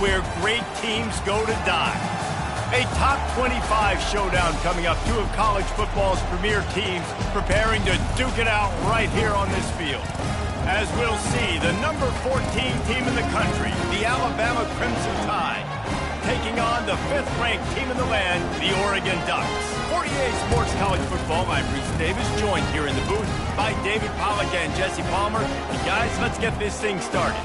where great teams go to die. A top 25 showdown coming up. Two of college football's premier teams preparing to duke it out right here on this field. As we'll see, the number 14 team in the country, the Alabama Crimson Tide, taking on the 5th-ranked team in the land, the Oregon Ducks. 48 Sports College Football, I'm Reese Davis, joined here in the booth by David Pollack and Jesse Palmer. And guys, let's get this thing started.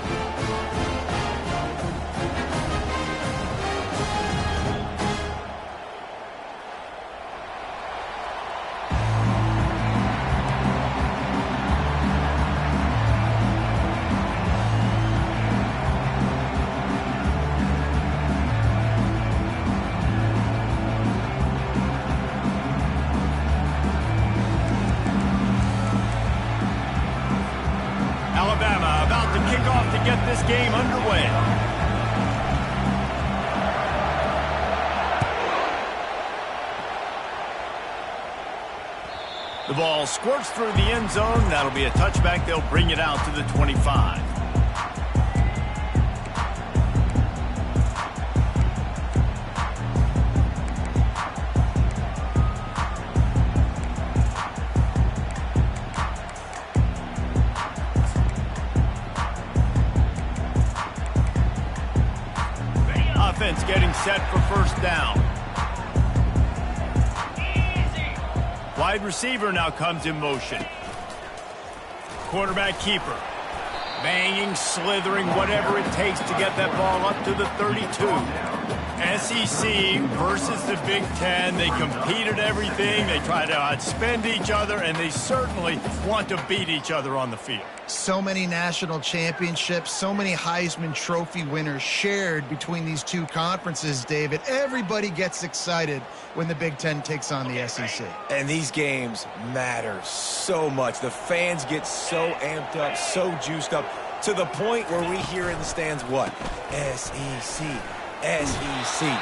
Alabama about to kick off to get this game underway. The ball squirts through the end zone. That'll be a touchback. They'll bring it out to the 25. Offense getting set for first down. Wide receiver now comes in motion. Quarterback keeper. Banging, slithering, whatever it takes to get that ball up to the 32. SEC versus the Big Ten. They compete at everything. They try to outspend each other, and they certainly want to beat each other on the field. So many national championships, so many Heisman Trophy winners shared between these two conferences, David. Everybody gets excited when the Big Ten takes on the SEC. And these games matter so much. The fans get so amped up, so juiced up, to the point where we hear in the stands what? SEC. SEC.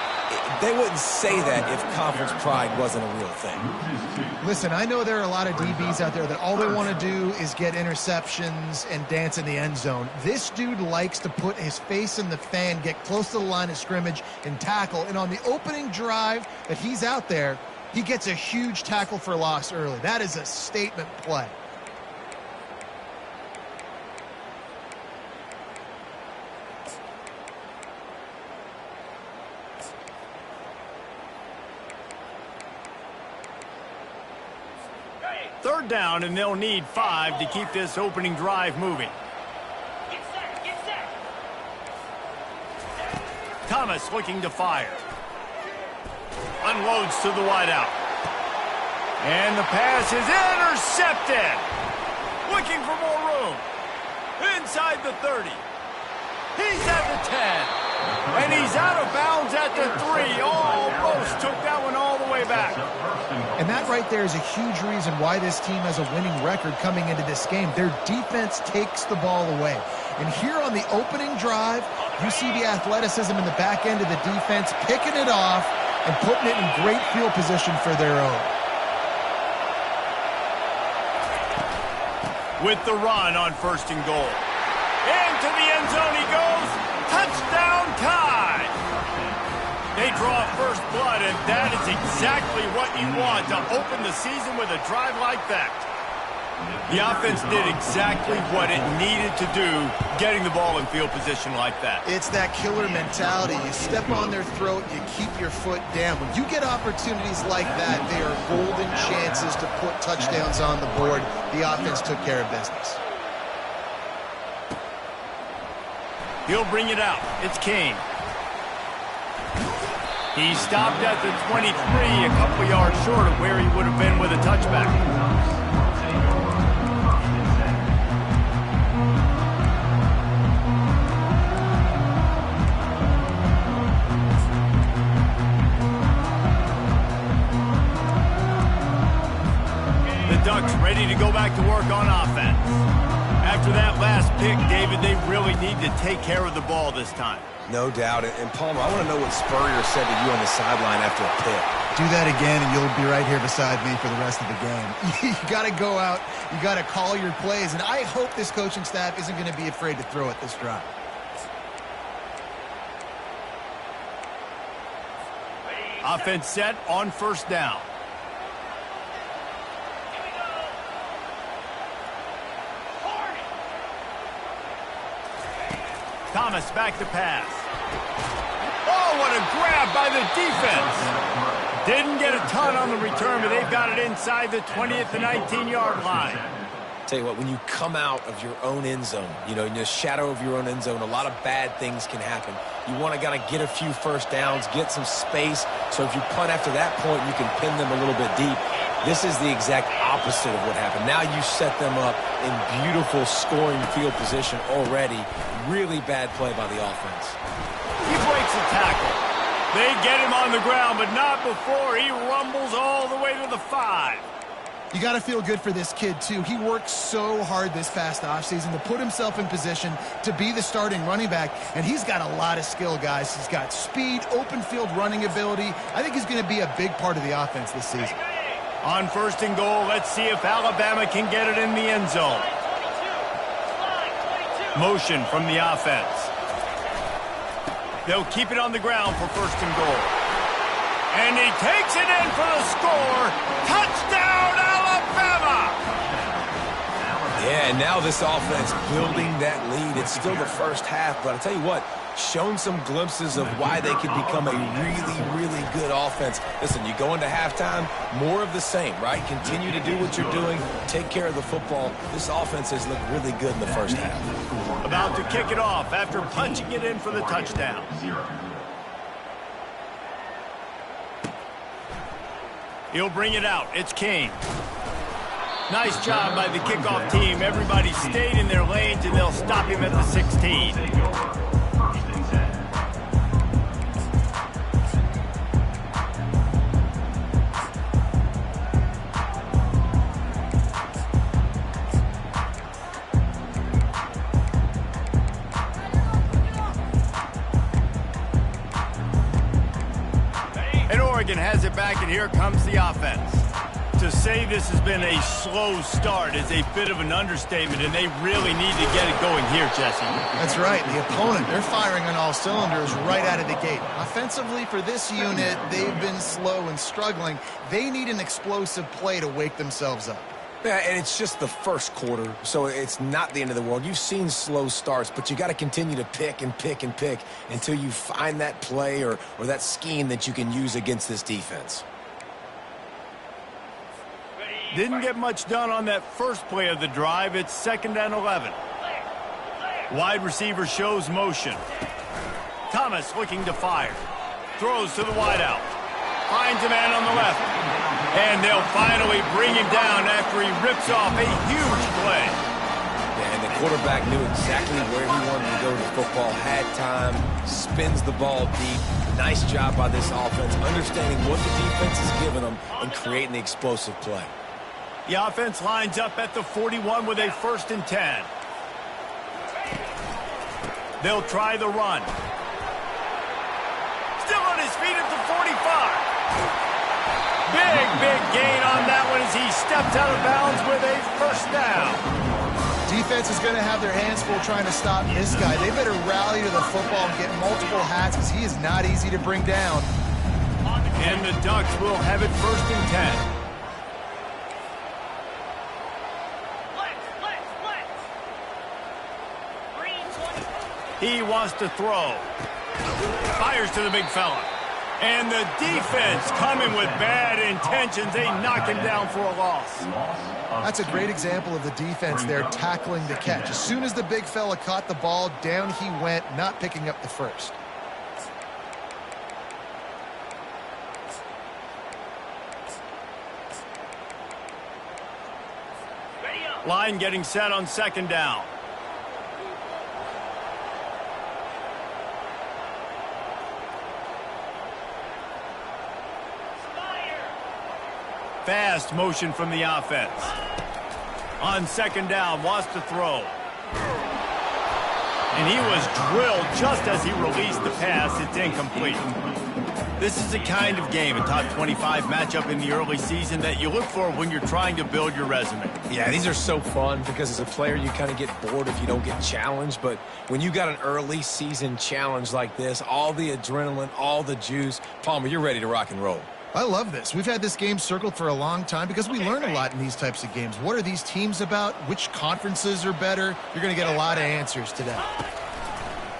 They wouldn't say that if conference pride wasn't a real thing. Listen, I know there are a lot of DBs out there that all they want to do is get interceptions and dance in the end zone. This dude likes to put his face in the fan, get close to the line of scrimmage, and tackle. And on the opening drive that he's out there, he gets a huge tackle for loss early. That is a statement play. Third down, and they'll need 5 to keep this opening drive moving. Get set. Thomas looking to fire. Unloads to the wideout. And the pass is intercepted. Looking for more room. Inside the 30. He's at the 10. And he's out of bounds at the 3. Almost took that one all the way back. And that right there is a huge reason why this team has a winning record coming into this game. Their defense takes the ball away. And here on the opening drive, you see the athleticism in the back end of the defense, picking it off and putting it in great field position for their own. With the run on 1st and goal. Into the end zone he goes. Touchdown Tide! They draw first blood, and that is exactly what you want to open the season with a drive like that. The offense did exactly what it needed to do, getting the ball in field position like that. It's that killer mentality. You step on their throat, you keep your foot down. When you get opportunities like that, they are golden chances to put touchdowns on the board. The offense took care of business. He'll bring it out. It's Kane. He stopped at the 23, a couple yards short of where he would have been with a touchback. The Ducks ready to go back to work on offense. After that last pick, David, they really need to take care of the ball this time. No doubt. And Palmer, I want to know what Spurrier said to you on the sideline after a pick. Do that again, and you'll be right here beside me for the rest of the game. You got to go out. You got to call your plays. And I hope this coaching staff isn't going to be afraid to throw it this drive. Offense set on first down. Thomas back to pass. Oh, what a grab by the defense. Didn't get a ton on the return, but they've got it inside the 20th to 19-yard line. Tell you what, when you come out of your own end zone, in the shadow of your own end zone, a lot of bad things can happen. You want to kind of get a few first downs, get some space, so if you punt after that point, you can pin them a little bit deep. This is the exact opposite of what happened. Now you set them up in beautiful scoring field position already. Really bad play by the offense. He breaks a tackle. They get him on the ground, but not before he rumbles all the way to the 5. You got to feel good for this kid, too. He worked so hard this past offseason to put himself in position to be the starting running back, and he's got a lot of skill, guys. He's got speed, open field running ability. I think he's going to be a big part of the offense this season. On first and goal, let's see if Alabama can get it in the end zone. Motion from the offense. They'll keep it on the ground for first and goal. And he takes it in for the score. Touchdown, Alabama! Yeah, and now this offense building that lead. It's still the first half, but I'll tell you what, shown some glimpses of why they could become a really, really good offense. Listen, you go into halftime, more of the same, right? Continue to do what you're doing, take care of the football. This offense has looked really good in the first half. About to kick it off after punching it in for the touchdown. He'll bring it out. It's King. Nice job by the kickoff team. Everybody stayed in their lanes, and they'll stop him at the 16. Oregon has it back, and here comes the offense. To say this has been a slow start is a bit of an understatement, and they really need to get it going here, Jesse. That's right. The opponent, they're firing on all cylinders right out of the gate. Offensively, for this unit, they've been slow and struggling. They need an explosive play to wake themselves up. Yeah, and it's just the first quarter, so it's not the end of the world. You've seen slow starts, but you got to continue to pick and pick and pick until you find that play or that scheme that you can use against this defense. Didn't get much done on that first play of the drive. It's 2nd and 11. Wide receiver shows motion. Thomas looking to fire. Throws to the wideout. Finds a man on the left. And they'll finally bring him down after he rips off a huge play. Yeah, and the quarterback knew exactly where he wanted to go with the football, had time, spins the ball deep. Nice job by this offense, understanding what the defense is giving them and creating the explosive play. The offense lines up at the 41 with a 1st and 10. They'll try the run. Still on his feet at the 45. Big gain on that one as he steps out of bounds with a 1st down. Defense is going to have their hands full trying to stop this guy. They better rally to the football and get multiple hats because he is not easy to bring down. And the Ducks will have it 1st and 10. He wants to throw. Fires to the big fella. And the defense coming with bad intentions. They knock him down for a loss. That's a great example of the defense there tackling the catch. As soon as the big fella caught the ball, down he went, not picking up the first. Line getting set on 2nd down. Fast motion from the offense. On 2nd down, wants to throw. And he was drilled just as he released the pass. It's incomplete. This is the kind of game, a top 25 matchup in the early season, that you look for when you're trying to build your resume. Yeah, these are so fun because as a player, you kind of get bored if you don't get challenged. But when you got an early season challenge like this, all the adrenaline, all the juice, Palmer, you're ready to rock and roll. I love this. We've had this game circled for a long time because we learn a lot in these types of games. What are these teams about? Which conferences are better? You're going to get a lot of answers today.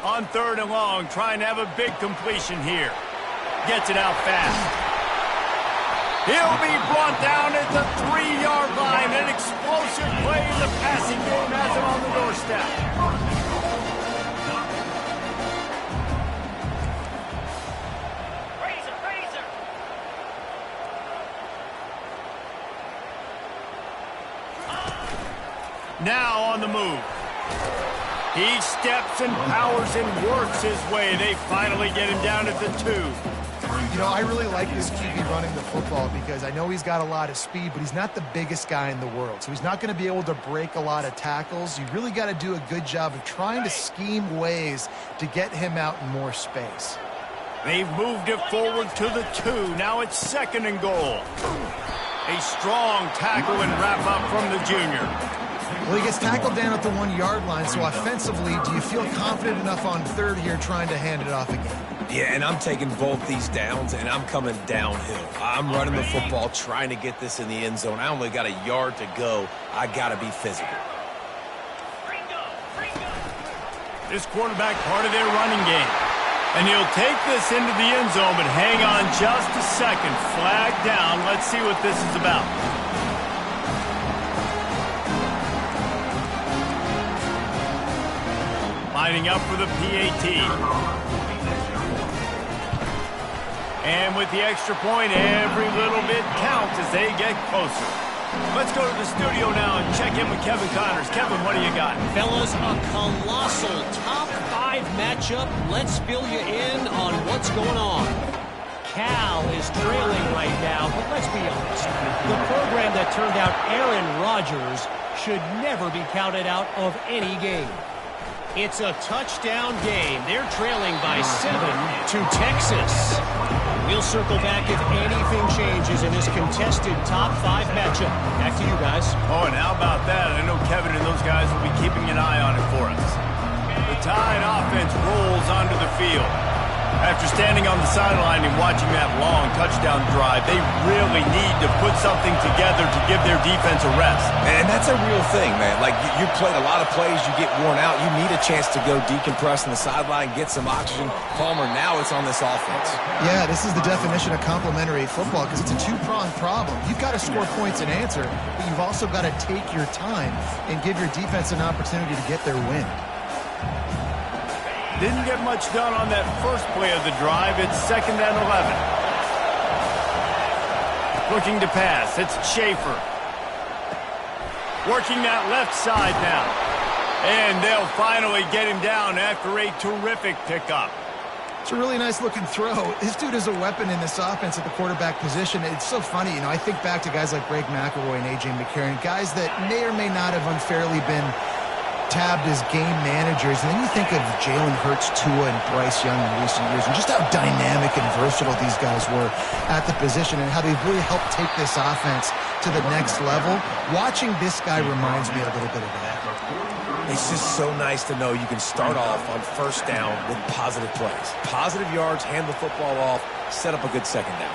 On 3rd and long, trying to have a big completion here. Gets it out fast. He'll be brought down at the 3-yard line. An explosive play in the passing game has him on the doorstep. Razor. Now on the move. He steps and powers and works his way. They finally get him down at the 2. You know, I really like this QB running the football because I know he's got a lot of speed, but he's not the biggest guy in the world. So he's not going to be able to break a lot of tackles. You really got to do a good job of trying to scheme ways to get him out in more space. They've moved it forward to the 2. Now it's 2nd and goal. A strong tackle and wrap up from the junior. Well, he gets tackled down at the 1-yard line, so offensively, do you feel confident enough on 3rd here trying to hand it off again? Yeah, and I'm taking both these downs, and I'm coming downhill. I'm running the football, trying to get this in the end zone. I only got a yard to go. I got to be physical. This quarterback part of their running game. And he'll take this into the end zone, but hang on just a second. Flag down. Let's see what this is about. Lining up for the PAT. And with the extra point, every little bit counts as they get closer. Let's go to the studio now and check in with Kevin Connors. Kevin, what do you got? Fellas, a colossal top 5 matchup. Let's fill you in on what's going on. Cal is trailing right now, but let's be honest. The program that turned out Aaron Rodgers should never be counted out of any game. It's a touchdown game. They're trailing by 7 to Texas. We'll circle back if anything changes in this contested top 5 matchup. Back to you guys. Oh, and how about that? I know Kevin and those guys will be keeping an eye on it for us. The Tide offense rolls onto the field. After standing on the sideline and watching that long touchdown drive, they really need to put something together to give their defense a rest. And that's a real thing, man. Like, you played a lot of plays, you get worn out, you need a chance to go decompress on the sideline, get some oxygen. Palmer, now it's on this offense. Yeah, this is the definition of complementary football because it's a 2-pronged problem. You've got to score points and answer, but you've also got to take your time and give your defense an opportunity to get their win. Didn't get much done on that first play of the drive. It's 2nd and 11. Looking to pass. It's Schaefer. Working that left side now. And they'll finally get him down after a terrific pickup. It's a really nice looking throw. This dude is a weapon in this offense at the quarterback position. It's so funny, you know, I think back to guys like Greg McElroy and A.J. McCarron, guys that may or may not have unfairly been tabbed as game managers, and then you think of Jalen Hurts, Tua, and Bryce Young in recent years, and just how dynamic and versatile these guys were at the position and how they've really helped take this offense to the next level. Watching this guy reminds me a little bit of that. It's just so nice to know you can start off on 1st down with positive plays. Positive yards, hand the football off, set up a good 2nd down.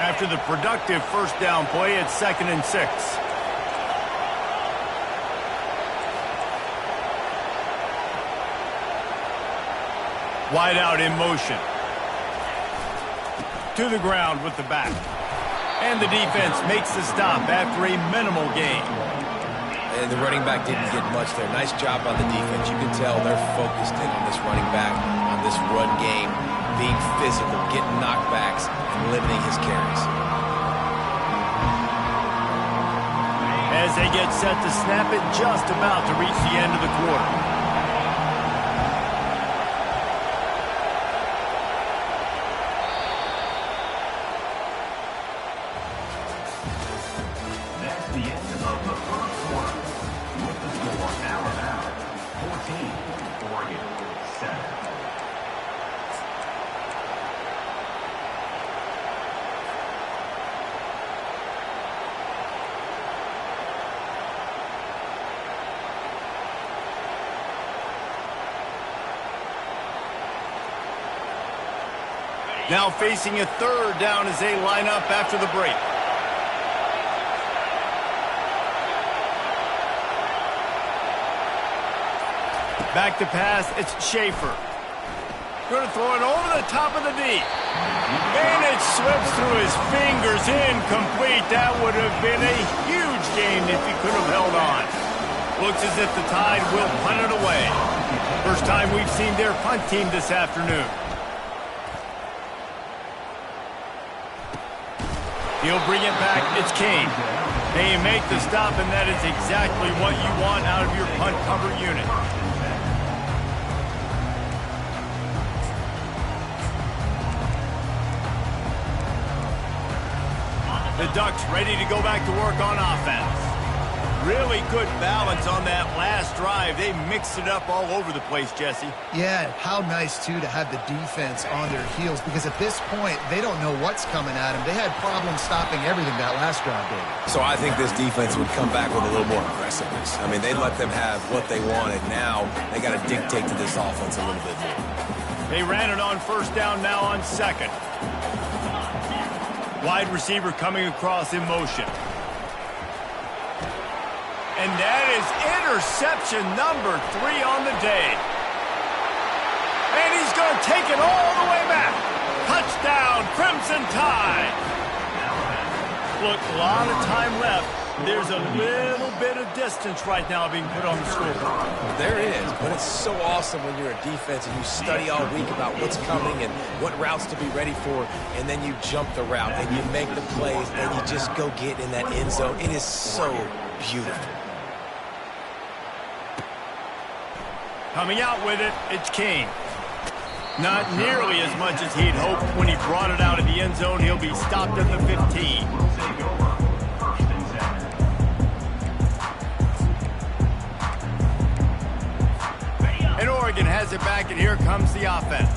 After the productive 1st down play, it's 2nd and 6. Wide out in motion. To the ground with the back. And the defense makes the stop after a minimal gain. And the running back didn't get much there. Nice job on the defense. You can tell they're focused in on this running back, on this run game, being physical, getting knockbacks, and limiting his carries. As they get set to snap it, just about to reach the end of the quarter. Now facing a third down as they line up after the break. Back to pass, it's Schaefer. Going to throw it over the top of the knee. And it slips through his fingers, incomplete. That would have been a huge gain if he could have held on. Looks as if the Tide will punt it away. First time we've seen their punt team this afternoon. He'll bring it back. It's Kane. They make the stop, and that is exactly what you want out of your punt cover unit. The Ducks ready to go back to work on offense. Really good balance on that last drive. They mixed it up all over the place, Jesse. Yeah, how nice, too, to have the defense on their heels, because at this point, they don't know what's coming at them. They had problems stopping everything that last drive, David. So I think this defense would come back with a little more aggressiveness. I mean, they let them have what they wanted. Now they got to dictate to this offense a little bit more. They ran it on first down, now on second. Wide receiver coming across in motion. And that is interception number 3 on the day. And he's going to take it all the way back. Touchdown, Crimson Tide. Look, a lot of time left. There's a little bit of distance right now being put on the scoreboard. There is, but it's so awesome when you're a defense and you study all week about what's coming and what routes to be ready for, and then you jump the route and you make the plays and you just go get in that end zone. It is so beautiful. Coming out with it, it's Kane. Not nearly as much as he'd hoped when he brought it out of the end zone. He'll be stopped at the 15. And Oregon has it back, and here comes the offense.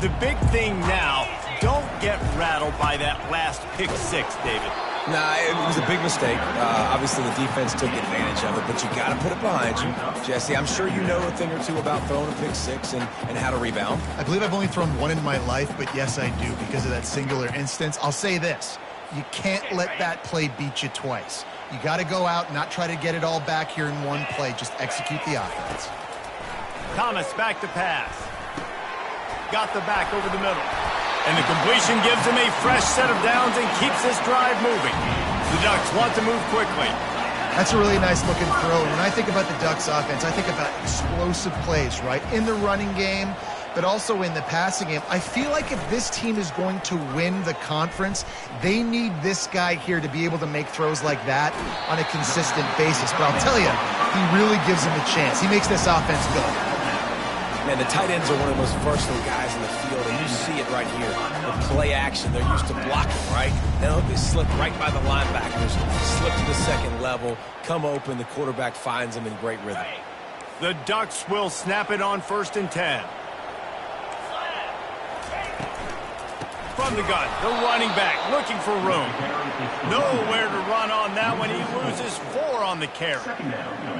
The big thing now, don't get rattled by that last pick 6, David. Nah, it was a big mistake. Obviously, the defense took advantage of it, but you got to put it behind you. Jesse, I'm sure you know a thing or two about throwing a pick 6 and how to rebound. I believe I've only thrown one in my life, but yes, I do because of that singular instance. I'll say this. You can't let that play beat you twice. You got to go out and not try to get it all back here in one play. Just execute the offense. Thomas back to pass. Got the back over the middle. And the completion gives him a fresh set of downs and keeps this drive moving. The Ducks want to move quickly. That's a really nice looking throw. And when I think about the Ducks offense, I think about explosive plays, right? In the running game, but also in the passing game. I feel like if this team is going to win the conference, they need this guy here to be able to make throws like that on a consistent basis. But I'll tell you, he really gives them a chance. He makes this offense go. Man, the tight ends are one of the most versatile guys in the field, and you see it right here. The play action, they're used to blocking, right? Now they slip right by the linebackers, slip to the second level, come open, the quarterback finds them in great rhythm. The Ducks will snap it on 1st and 10. From the gun, the running back looking for room. Nowhere to run on that one. He loses 4 on the carry.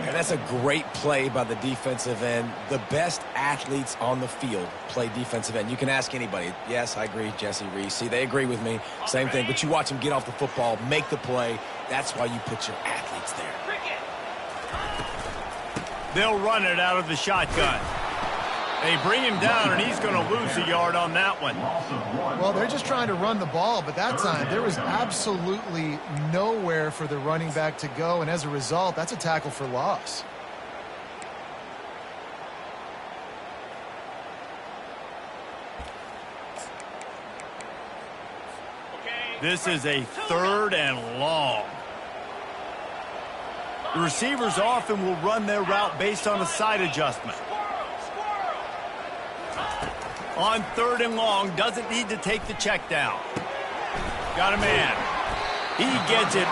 And that's a great play by the defensive end. The best athletes on the field play defensive end. You can ask anybody. Yes, I agree, Jesse Reese. See, they agree with me. Same thing. But you watch them get off the football, make the play. That's why you put your athletes there. They'll run it out of the shotgun. They bring him down, and he's going to lose a yard on that one. Well, they're just trying to run the ball, but that time there was absolutely nowhere for the running back to go, and as a result, that's a tackle for loss. This is a 3rd and long. The receivers often will run their route based on a side adjustment. On 3rd and long, doesn't need to take the check down. Got a man. He gets it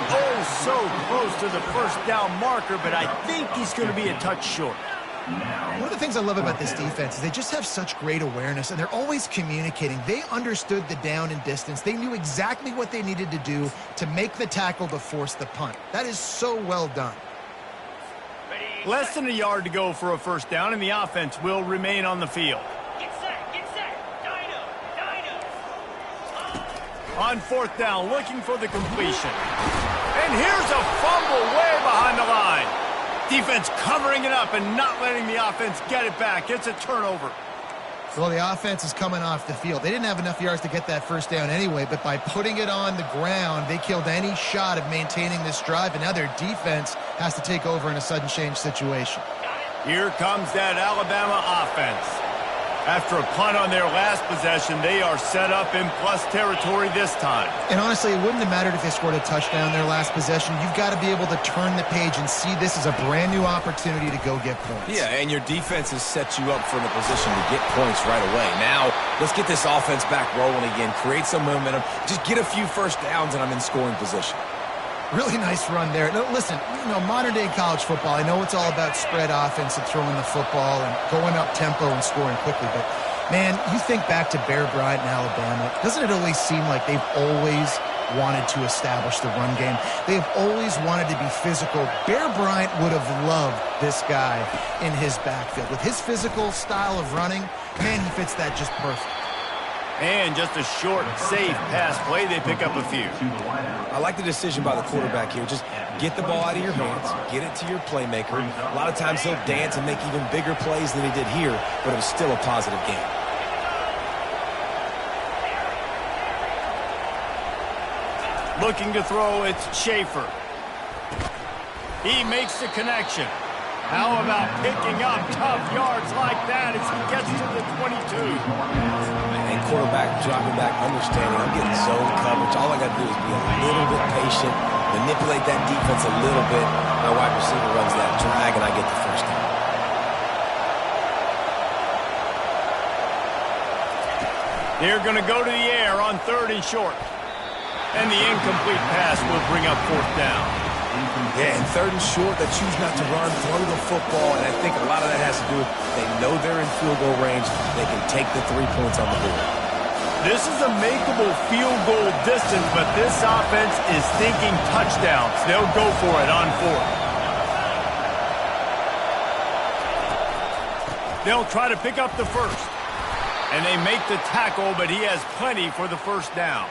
so close to the 1st down marker, but I think he's going to be a touch short. One of the things I love about this defense is they just have such great awareness, and they're always communicating. They understood the down and distance. They knew exactly what they needed to do to make the tackle to force the punt. That is so well done. Less than a yard to go for a 1st down, and the offense will remain on the field. On fourth down, looking for the completion. And here's a fumble way behind the line. Defense covering it up and not letting the offense get it back. It's a turnover. Well, the offense is coming off the field. They didn't have enough yards to get that first down anyway, but by putting it on the ground, they killed any shot of maintaining this drive, and now their defense has to take over in a sudden change situation. Here comes that Alabama offense. After a punt on their last possession, they are set up in plus territory this time. And honestly, it wouldn't have mattered if they scored a touchdown their last possession. You've got to be able to turn the page and see this as a brand new opportunity to go get points. Yeah, and your defense has set you up for the position to get points right away. Now, let's get this offense back rolling again, create some momentum, just get a few first downs, and I'm in scoring position. Really nice run there. No, listen, modern-day college football, I know it's all about spread offense and throwing the football and going up tempo and scoring quickly, but, man, you think back to Bear Bryant in Alabama, doesn't it always seem like they've always wanted to establish the run game? They've always wanted to be physical. Bear Bryant would have loved this guy in his backfield. With his physical style of running, man, he fits that just perfect. And just a short, safe pass play. They pick up a few. I like the decision by the quarterback here. Just get the ball out of your hands, get it to your playmaker. A lot of times he'll dance and make even bigger plays than he did here, but it was still a positive game. Looking to throw, it's Schaefer. He makes the connection. How about picking up tough yards like that as he gets to the 22? And quarterback dropping back, understanding I'm getting zone coverage. All I got to do is be a little bit patient, manipulate that defense a little bit. My wide receiver runs that drag, and I get the first down. They're going to go to the air on 3rd and short. And the incomplete pass will bring up 4th down. Yeah, and 3rd and short, they choose not to run, throw the football, and I think a lot of that has to do with they know they're in field goal range. They can take the 3 points on the board. This is a makeable field goal distance, but this offense is thinking touchdowns. They'll go for it on 4th. They'll try to pick up the first. And they make the tackle, but he has plenty for the first down.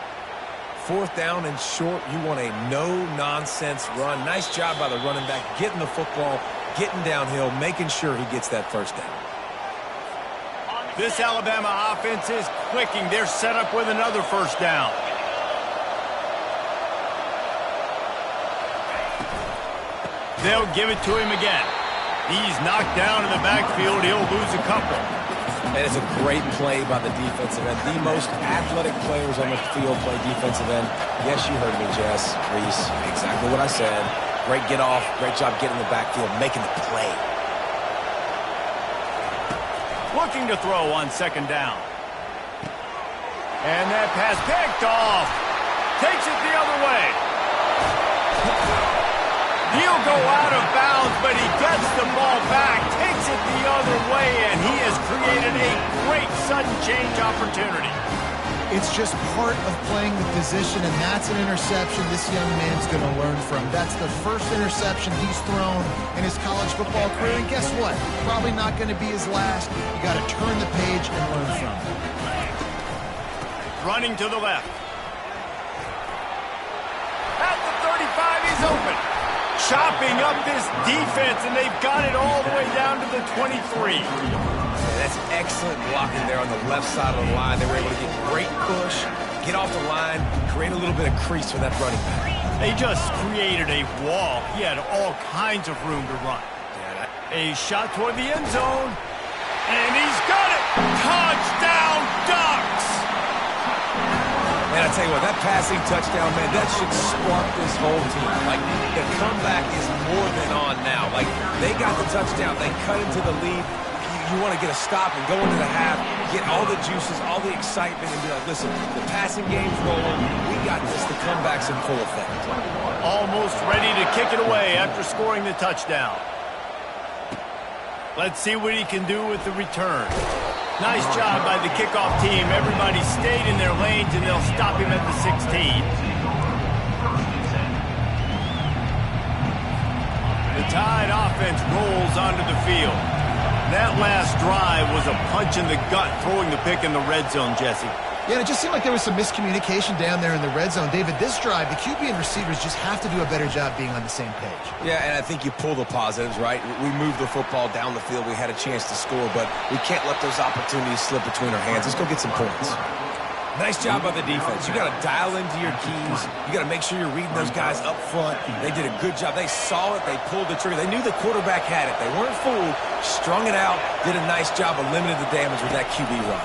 4th down and short, you want a no-nonsense run. Nice job by the running back, getting the football, getting downhill, making sure he gets that first down. This Alabama offense is clicking. They're set up with another first down. They'll give it to him again. He's knocked down in the backfield. He'll lose a couple. And it's a great play by the defensive end. The most athletic players on the field play defensive end. Yes, you heard me, Jess, Reese. Exactly what I said. Great get off. Great job getting in the backfield, making the play. Looking to throw on 2nd down. And that pass picked off. Takes it the other way. He'll go out of bounds, but he gets the ball back, takes it the other way, and he has created a great sudden change opportunity. It's just part of playing the position, and that's an interception this young man's going to learn from. That's the first interception he's thrown in his college football career, and guess what? Probably not going to be his last. You got to turn the page and learn from it. Running to the left. At the 35, he's open. Chopping up this defense, and they've got it all the way down to the 23. That's excellent blocking there on the left side of the line. They were able to get great push, get off the line, create a little bit of crease for that running back. They just created a wall. He had all kinds of room to run. A shot toward the end zone, and he's got it! Touchdown, Ducks! Man, I tell you what, that passing touchdown, man, that should spark this whole team. Like, the comeback is more than on now. Like, they got the touchdown. They cut into the lead. You want to get a stop and go into the half, get all the juices, all the excitement, and be like, listen, the passing game's rolling. We got this. The comeback's in full effect. Almost ready to kick it away after scoring the touchdown. Let's see what he can do with the return. Nice job by the kickoff team. Everybody stayed in their lanes, and they'll stop him at the 16. The Tide offense rolls onto the field. That last drive was a punch in the gut, throwing the pick in the red zone, Jesse. Yeah, and it just seemed like there was some miscommunication down there in the red zone. David, this drive, the QB and receivers just have to do a better job being on the same page. Yeah, and I think you pull the positives, right? We moved the football down the field. We had a chance to score, but we can't let those opportunities slip between our hands. Let's go get some points. Nice job by the defense. You got to dial into your keys. You got to make sure you're reading those guys up front. They did a good job. They saw it. They pulled the trigger. They knew the quarterback had it. They weren't fooled. Strung it out. Did a nice job of limiting the damage with that QB run.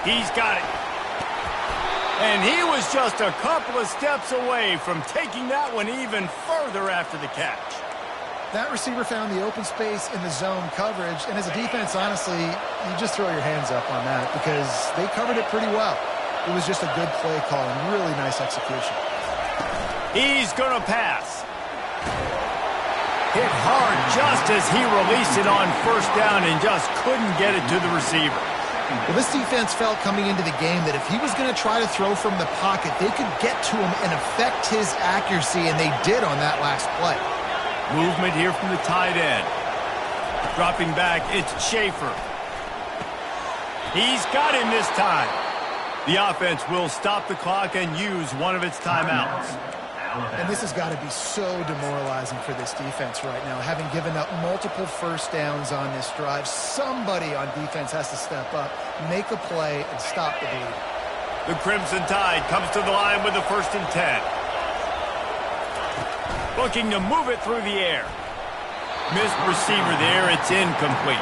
He's got it. And he was just a couple of steps away from taking that one even further after the catch. That receiver found the open space in the zone coverage, and as a defense, honestly, you just throw your hands up on that because they covered it pretty well. It was just a good play call and really nice execution. He's going to pass. Hit hard just as he released it on first down and just couldn't get it to the receiver. Well, this defense felt coming into the game that if he was going to try to throw from the pocket, they could get to him and affect his accuracy, and they did on that last play. Movement here from the tight end. Dropping back, it's Schaefer. He's got him this time. The offense will stop the clock and use one of its timeouts. And this has got to be so demoralizing for this defense right now. Having given up multiple first downs on this drive, somebody on defense has to step up, make a play, and stop the bleed. The Crimson Tide comes to the line with the 1st and 10. Looking to move it through the air. Missed receiver there. It's incomplete.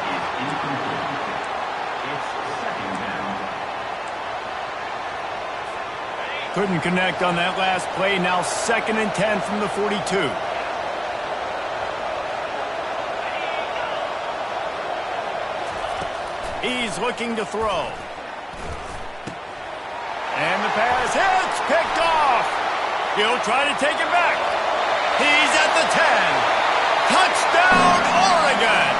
Couldn't connect on that last play. Now 2nd and 10 from the 42. He's looking to throw. And the pass hits. Picked off. He'll try to take it back. He's at the 10. Touchdown, Oregon.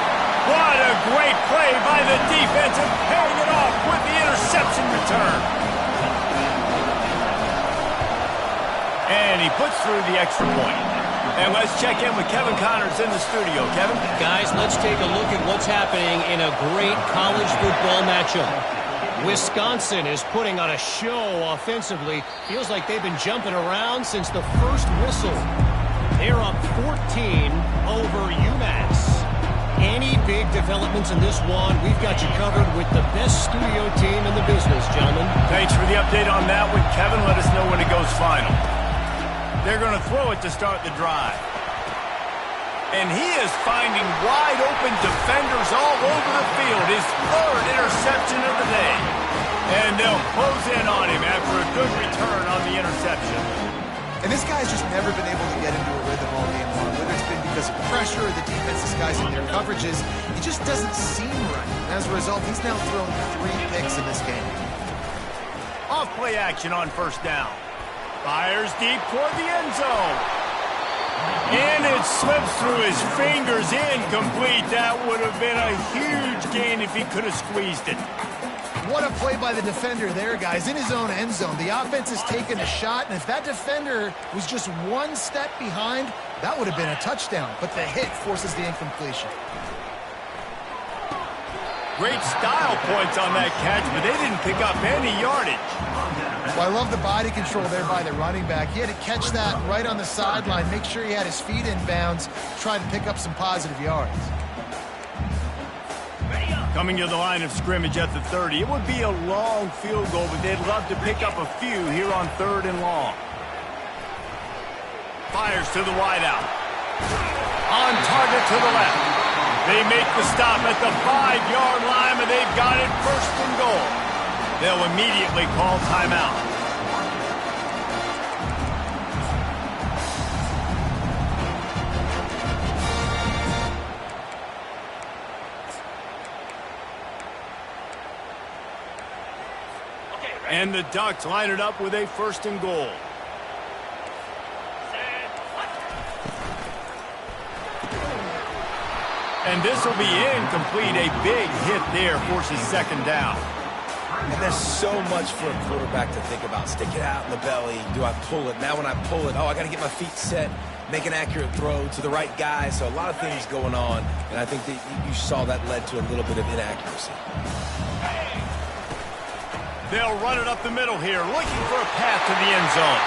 What a great play by the defense and paying it off with the interception return. And he puts through the extra point. And let's check in with Kevin Connors in the studio. Kevin? Guys, let's take a look at what's happening in a great college football matchup. Wisconsin is putting on a show offensively. Feels like they've been jumping around since the first whistle. They're up 14 over UMass. Any big developments in this one, we've got you covered with the best studio team in the business, gentlemen. Thanks for the update on that one, Kevin. Let us know when it goes final. They're going to throw it to start the drive. And he is finding wide open defenders all over the field. His 3rd interception of the day. And they'll close in on him after a good return on the interception. And this guy's just never been able to get into a rhythm all game long. Whether it's been because of pressure or the defense disguising their coverages, it just doesn't seem right. As a result, he's now thrown 3 picks in this game. Off play action on first down. Fires deep toward the end zone. And it slips through his fingers, incomplete. That would have been a huge gain if he could have squeezed it. What a play by the defender there, guys. In his own end zone, the offense has taken a shot, and if that defender was just 1 step behind, that would have been a touchdown. But the hit forces the incompletion. Great style points on that catch, but they didn't pick up any yardage. Well, I love the body control there by the running back. He had to catch that right on the sideline, make sure he had his feet in bounds, try to pick up some positive yards. Coming to the line of scrimmage at the 30. It would be a long field goal, but they'd love to pick up a few here on 3rd and long. Fires to the wideout. On target to the left. They make the stop at the 5-yard line, and they've got it 1st and goal. They'll immediately call timeout. And the Ducks line it up with a 1st and goal. And this will be incomplete. A big hit there forces 2nd down. And there's so much for a quarterback to think about. Stick it out in the belly. Do I pull it? Now when I pull it, I got to get my feet set, make an accurate throw to the right guy. So a lot of things going on. And I think that you saw that led to a little bit of inaccuracy. They'll run it up the middle here, looking for a path to the end zone.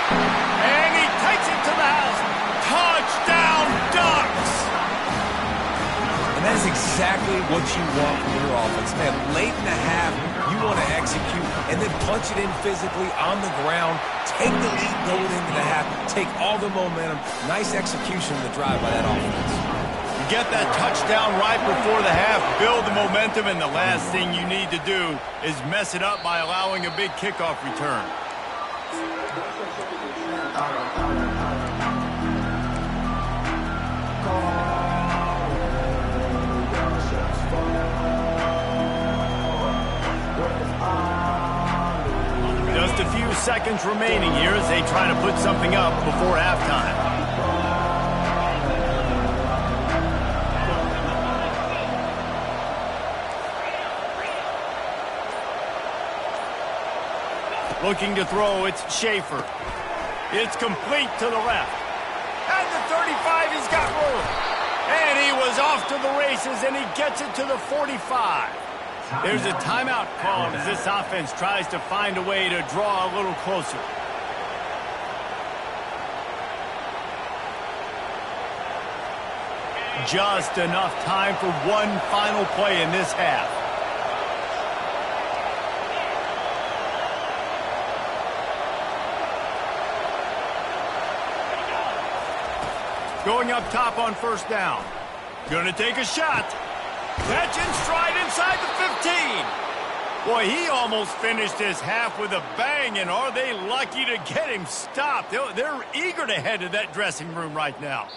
And he takes it to the house. Touchdown, Ducks! And that is exactly what you want from your offense. Man, late in the half, you want to execute and then punch it in physically on the ground. Take the lead going into the half. Take all the momentum. Nice execution of the drive by that offense. Get that touchdown right before the half, build the momentum, and the last thing you need to do is mess it up by allowing a big kickoff return. Just a few seconds remaining here as they try to put something up before halftime. Looking to throw, it's Schaefer. It's complete to the left. And the 35, he's got room. And he was off to the races, and he gets it to the 45. There's a timeout called as this offense tries to find a way to draw a little closer. Just enough time for one final play in this half. Going up top on first down. Gonna take a shot. Catch in stride inside the 15. Boy, he almost finished his half with a bang, and are they lucky to get him stopped? They're eager to head to that dressing room right now.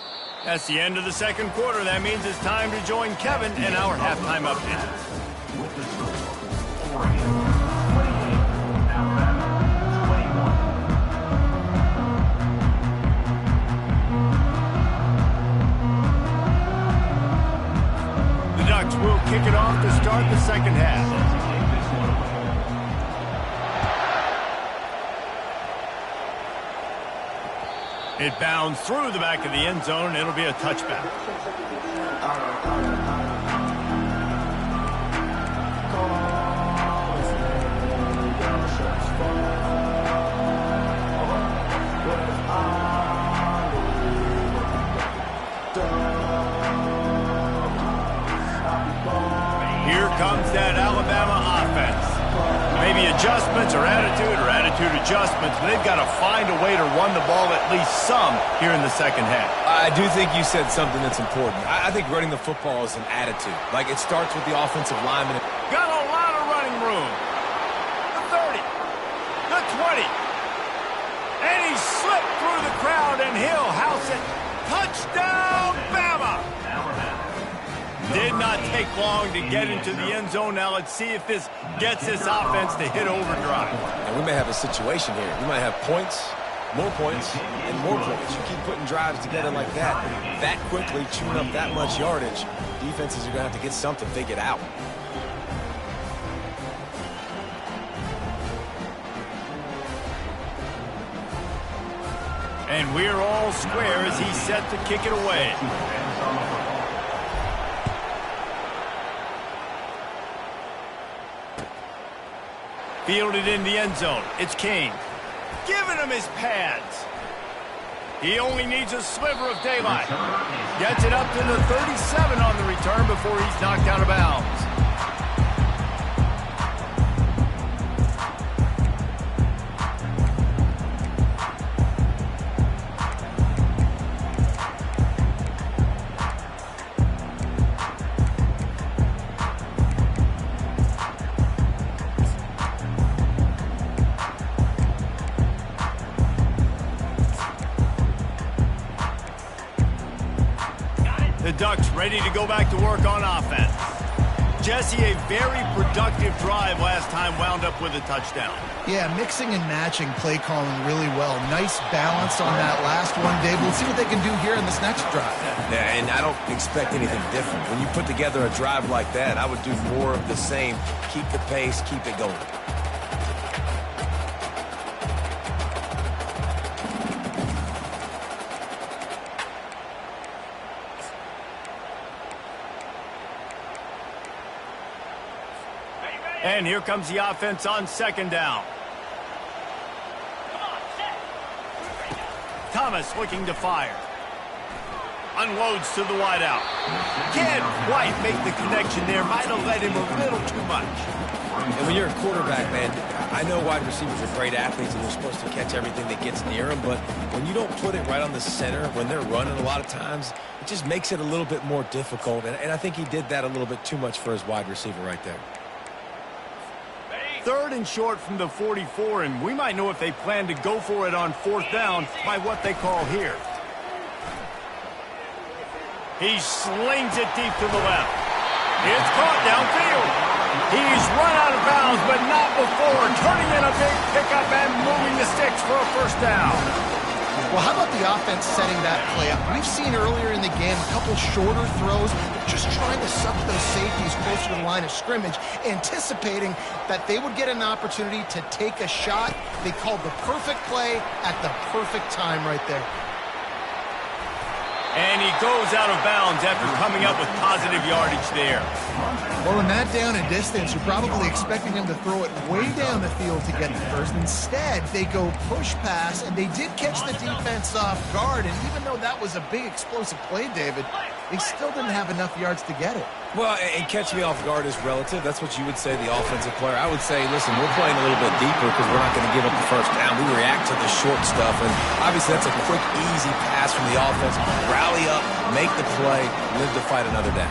That's the end of the second quarter. That means it's time to join Kevin in our halftime update. Will kick it off to start the second half. It bounds through the back of the end zone. It'll be a touchback. Here comes that Alabama offense. Maybe adjustments or attitude adjustments, but they've got to find a way to run the ball at least some here in the second half. I do think you said something that's important. I think running the football is an attitude. Like, it starts with the offensive lineman. Got a lot of running room. The 30, the 20. And he slipped through the crowd, and he'll house it. Touchdown, Bama! Did not take long to get into the end zone. Now let's see if this gets this offense to hit overdrive. And we may have a situation here. We might have points, more points, and more points. You keep putting drives together like that quickly, chewing up that much yardage, defenses are going to have to get something figured out. And we're all square as he's set to kick it away. Fielded in the end zone. It's King. Giving him his pads. He only needs a sliver of daylight. Gets it up to the 37 on the return before he's knocked out of bounds. The Ducks ready to go back to work on offense. Jesse, a very productive drive last time wound up with a touchdown. Yeah, mixing and matching play calling really well. Nice balance on that last one, Dave. We'll see what they can do here in this next drive. Yeah, and I don't expect anything different. When you put together a drive like that, I would do more of the same. Keep the pace, keep it going. And here comes the offense on second down. Come on, set. Thomas looking to fire. Unloads to the wideout. Can't quite make the connection there. Might have led him a little too much. And when you're a quarterback, man, I know wide receivers are great athletes and they're supposed to catch everything that gets near them, but when you don't put it right on the center, when they're running a lot of times, it just makes it a little bit more difficult. And I think he did that a little bit too much for his wide receiver right there. Third and short from the 44, and we might know if they plan to go for it on fourth down by what they call here. He slings it deep to the left. It's caught downfield. He's run out of bounds, but not before turning in a big pickup and moving the sticks for a first down. Well, how about the offense setting that play up? We've seen earlier in the game a couple shorter throws, just trying to suck those safeties closer to the line of scrimmage, anticipating that they would get an opportunity to take a shot. They called the perfect play at the perfect time right there. And he goes out of bounds after coming up with positive yardage there. Well, in that down and distance, you're probably expecting him to throw it way down the field to get the first. Instead, they go push pass, and they did catch the defense off guard. And even though that was a big explosive play, David, they still didn't have enough yards to get it. Well, and catch me off guard is relative. That's what you would say, the offensive player. I would say, listen, we're playing a little bit deeper because we're not going to give up the first down. We react to the short stuff, and obviously that's a quick, easy pass from the offense. Rally up, make the play, live to fight another down.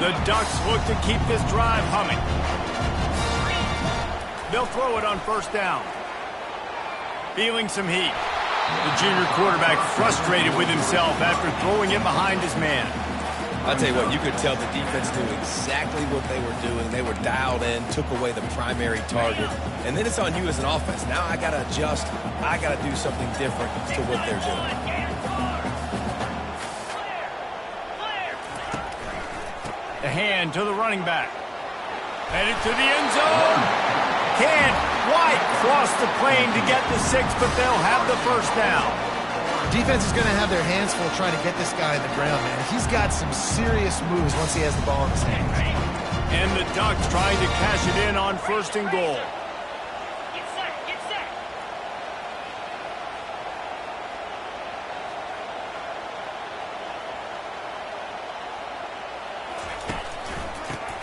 The Ducks look to keep this drive humming. They'll throw it on first down. Feeling some heat. The junior quarterback frustrated with himself after throwing it behind his man. I'll tell you what, you could tell the defense knew exactly what they were doing. They were dialed in, took away the primary target. And then it's on you as an offense. Now I got to adjust. I got to do something different to what they're doing. The hand to the running back. Headed to the end zone. Can't quite cross the plane to get the 6, but they'll have the first down. Defense is going to have their hands full trying to get this guy on the ground, man. He's got some serious moves once he has the ball in his hands. And the Ducks trying to cash it in on first and goal. Get set, get set.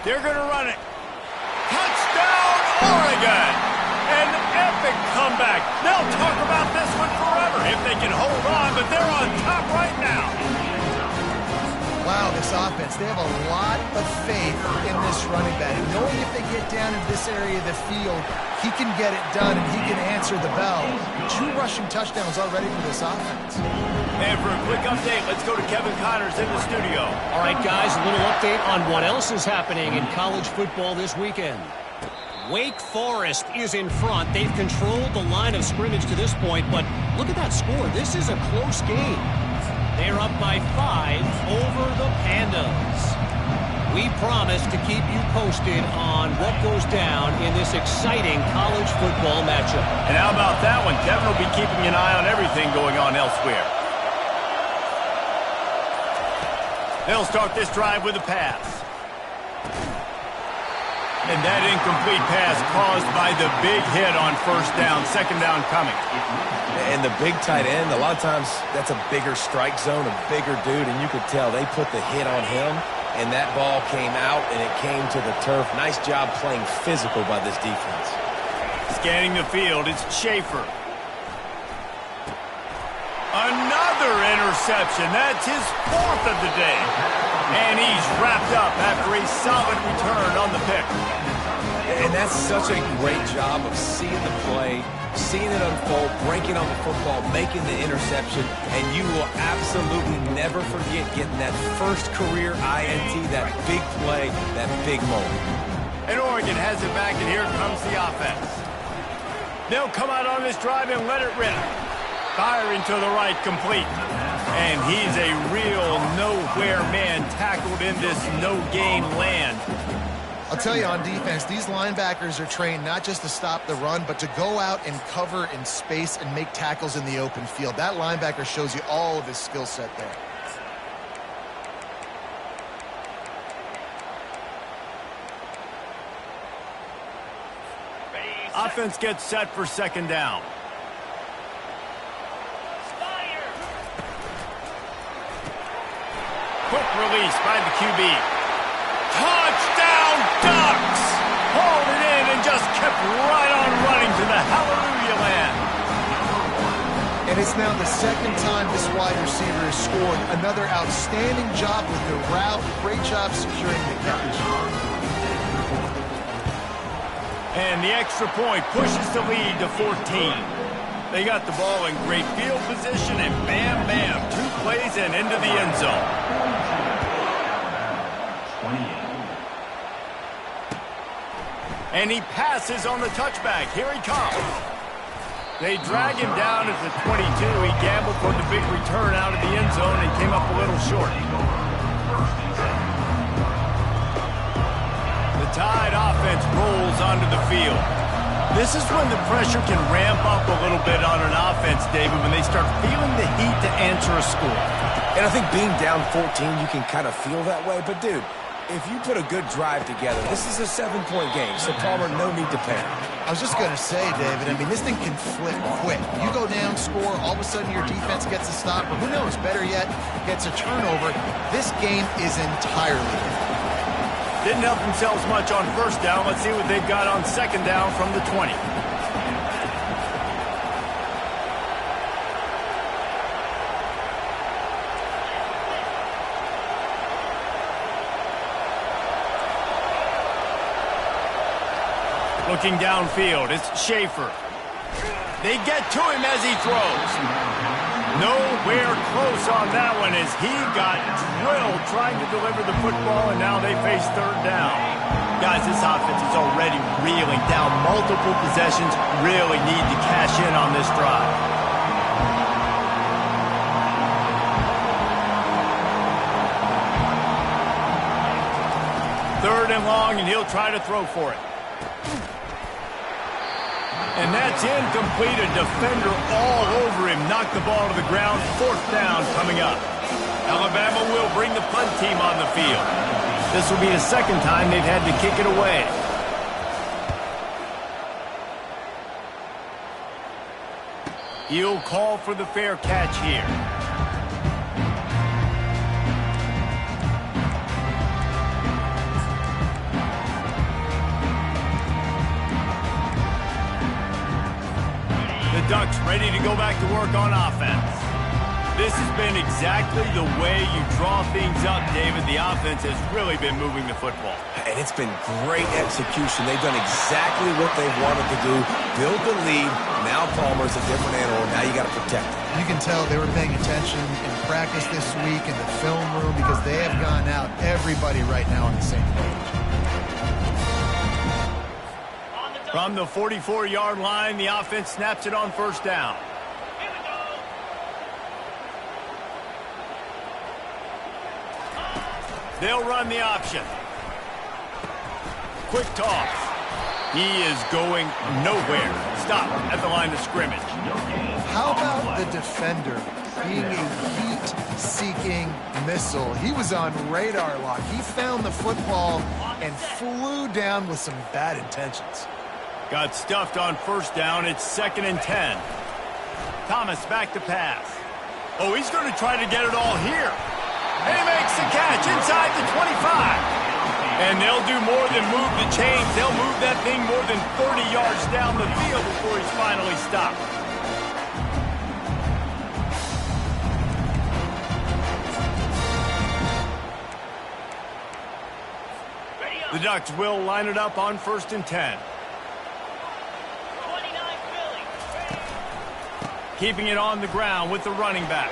They're going to run it. Touchdown, Oregon! An epic comeback. They'll talk about this one forever if they can hold on, but they're on top right now. Wow, this offense, they have a lot of faith in this running back. Knowing if they get down in this area of the field, he can get it done and he can answer the bell. 2 rushing touchdowns already for this offense. And for a quick update, let's go to Kevin Connors in the studio. All right, guys, a little update on what else is happening in college football this weekend. Wake Forest is in front. They've controlled the line of scrimmage to this point, but look at that score. This is a close game. They're up by 5 over the Pandas. We promise to keep you posted on what goes down in this exciting college football matchup. And how about that one? Kevin will be keeping an eye on everything going on elsewhere. They'll start this drive with a pass. And that incomplete pass caused by the big hit on first down. Second down coming. And the big tight end, a lot of times that's a bigger strike zone, a bigger dude, and you could tell they put the hit on him, and that ball came out, and it came to the turf. Nice job playing physical by this defense. Scanning the field, it's Schaefer. Another interception. That's his 4th of the day. And he's wrapped up after a solid return on the pick. And that's such a great job of seeing the play, seeing it unfold, breaking on the football, making the interception, and you will absolutely never forget getting that first career INT, that big play, that big moment. And Oregon has it back, and here comes the offense. They'll come out on this drive and let it rip. Firing to the right, complete. And he's a real nowhere man tackled in this no-gain land. I'll tell you, on defense, these linebackers are trained not just to stop the run, but to go out and cover in space and make tackles in the open field. That linebacker shows you all of his skill set there. Offense gets set for second down. Quick release by the QB. Touchdown Ducks! Hauled it in and just kept right on running to the hallelujah land. And it's now the second time this wide receiver has scored. Another outstanding job with the route. Great job securing the catch. And the extra point pushes the lead to 14. They got the ball in great field position, and bam, bam, 2 plays and into the end zone. And he passes on the touchback. Here he comes. They drag him down at the 22. He gambled for the big return out of the end zone and came up a little short. The Tide offense rolls onto the field. This is when the pressure can ramp up a little bit on an offense, David, when they start feeling the heat to answer a score. And I think being down 14, you can kind of feel that way. But, dude, if you put a good drive together, this is a 7-point game. So, Palmer, no need to panic. I was just going to say, David, I mean, this thing can flip quick. You go down, score, all of a sudden your defense gets a stop, or who knows, better yet, gets a turnover. This game is entirely different. Didn't help themselves much on first down. Let's see what they've got on second down from the 20. Looking downfield, it's Schaefer. They get to him as he throws. Nowhere close on that one as he got drilled trying to deliver the football, and now they face third down. Guys, this offense is already reeling down multiple possessions. Really need to cash in on this drive. Third and long, and he'll try to throw for it. And that's incomplete. A defender all over him. Knocked the ball to the ground. Fourth down coming up. Alabama will bring the punt team on the field. This will be the second time they've had to kick it away. He'll call for the fair catch here. Ducks ready to go back to work on offense. This has been exactly the way you draw things up, David. The offense has really been moving the football. And it's been great execution. They've done exactly what they wanted to do. Build the lead. Now Palmer's a different animal. Now you got to protect it. You can tell they were paying attention in practice this week in the film room because they have gone out, everybody right now on the same page. From the 44-yard line, the offense snaps it on first down. Here we go. They'll run the option. Quick toss. He is going nowhere. Stop at the line of scrimmage. How about the defender being a heat-seeking missile? He was on radar lock. He found the football and flew down with some bad intentions. Got stuffed on first down. It's 2nd and 10. Thomas back to pass. Oh, he's going to try to get it all here. And he makes the catch inside the 25. And they'll do more than move the chains. They'll move that thing more than 30 yards down the field before he's finally stopped. The Ducks will line it up on 1st and 10. Keeping it on the ground with the running back.